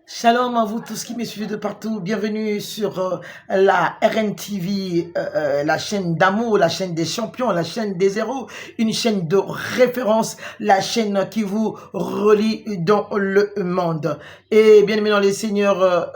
Shalom à vous tous qui me suivez de partout. Bienvenue sur la RNTV, la chaîne d'amour, la chaîne des champions, la chaîne des héros, une chaîne de référence, la chaîne qui vous relie dans le monde. Et bien aimé dans les seigneurs,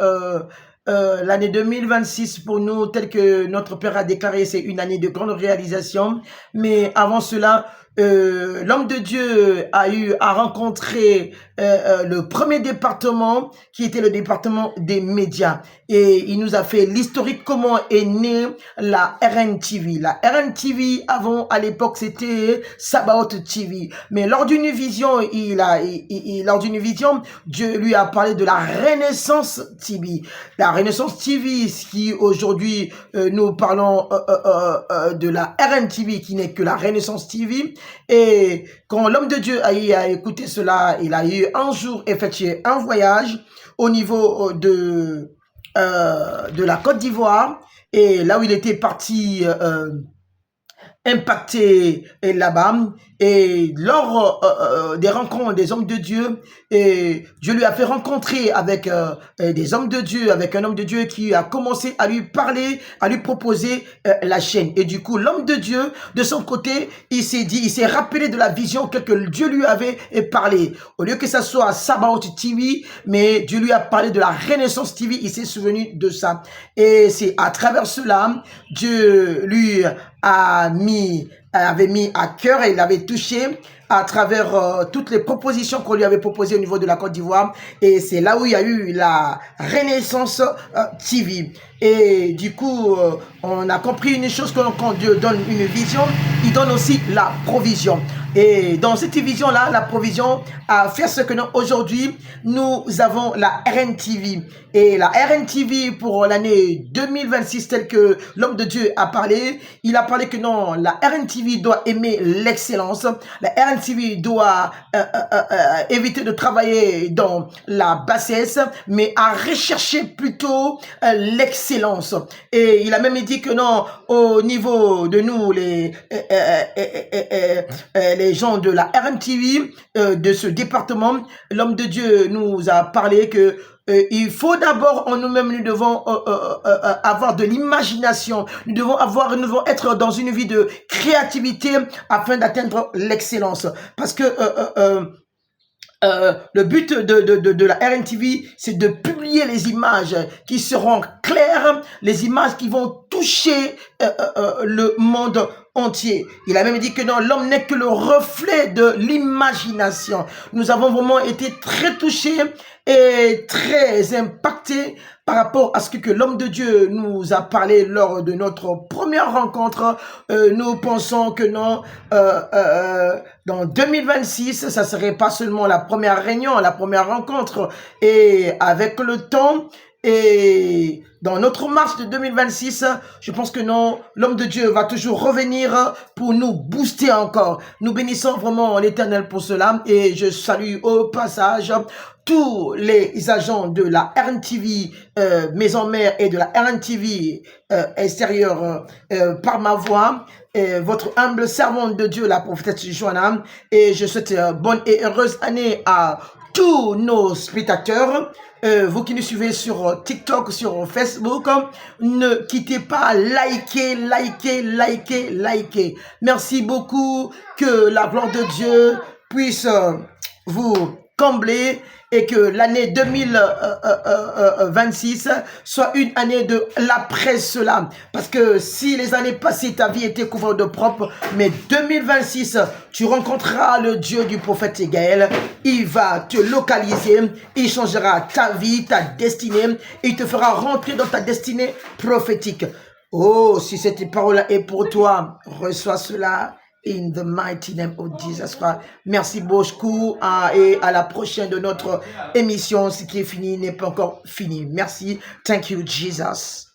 l'année 2026 pour nous, tel que notre Père a déclaré, c'est une année de grande réalisation. Mais avant cela, l'homme de Dieu a eu à rencontrer le premier département qui était le département des médias, et il nous a fait l'historique comment est née la RNTV. La RNTV avant, à l'époque, c'était Sabaoth TV, mais lors d'une vision, lors d'une vision, Dieu lui a parlé de la Renaissance TV. La Renaissance TV, qui aujourd'hui nous parlons de la RNTV, qui n'est que la Renaissance TV. Et quand l'homme de Dieu a écouté cela, il a eu un jour effectué un voyage au niveau de la Côte d'Ivoire, et là où il était parti impacté là-bas, et lors des rencontres des hommes de Dieu, et Dieu lui a fait rencontrer avec des hommes de Dieu, avec un homme de Dieu qui a commencé à lui parler, à lui proposer la chaîne. Et du coup, l'homme de Dieu, de son côté, il s'est rappelé de la vision que Dieu lui avait parlé. Au lieu que ça soit Sabaoth TV, mais Dieu lui a parlé de la Renaissance TV, il s'est souvenu de ça. Et c'est à travers cela, Dieu lui avait mis à cœur, et il avait touché à travers toutes les propositions qu'on lui avait proposées au niveau de la Côte d'Ivoire. Et c'est là où il y a eu la Renaissance TV. Et du coup, on a compris une chose, que quand Dieu donne une vision, il donne aussi la provision. Et dans cette vision-là, la provision a fait ce que aujourd'hui, nous avons la RNTV. Et la RNTV pour l'année 2026, tel que l'homme de Dieu a parlé, il a parlé que non, la RNTV doit aimer l'excellence. La RNTV doit éviter de travailler dans la bassesse, mais à rechercher plutôt l'excellence. Et il a même dit que non, au niveau de nous, les gens de la RNTV, de ce département, l'homme de Dieu nous a parlé que il faut d'abord en nous-mêmes, nous devons avoir de l'imagination, nous devons être dans une vie de créativité afin d'atteindre l'excellence. Parce que le but de la RNTV, c'est de publier les images qui seront claires, les images qui vont toucher le monde entier. Il a même dit que non, l'homme n'est que le reflet de l'imagination. Nous avons vraiment été très touchés et très impactés par rapport à ce que l'homme de Dieu nous a parlé lors de notre première rencontre. Nous pensons que non, dans 2026, ça serait pas seulement la première réunion, la première rencontre, et avec le temps, et dans notre marche de 2026, je pense que non, l'homme de Dieu va toujours revenir pour nous booster encore. Nous bénissons vraiment l'Éternel pour cela, et je salue au passage tous les agents de la RNTV Maison Mère et de la RNTV extérieure par ma voix. Votre humble servante de Dieu, la prophétesse Joanna, et je souhaite bonne et heureuse année à tous nos spectateurs. Vous qui nous suivez sur TikTok, sur Facebook, ne quittez pas, likez. Merci beaucoup, que la gloire de Dieu puisse vous combler, et que l'année 2026 soit une année de l'après cela. Parce que si les années passées, ta vie était couverte de propre, mais 2026, tu rencontreras le Dieu du prophète Gaël. Il va te localiser, il changera ta vie, ta destinée, il te fera rentrer dans ta destinée prophétique. Oh, si cette parole est pour toi, reçois cela. In the mighty name of Jesus Christ. Merci beaucoup, et à la prochaine de notre émission. Ce qui est fini n'est pas encore fini. Merci. Thank you, Jesus.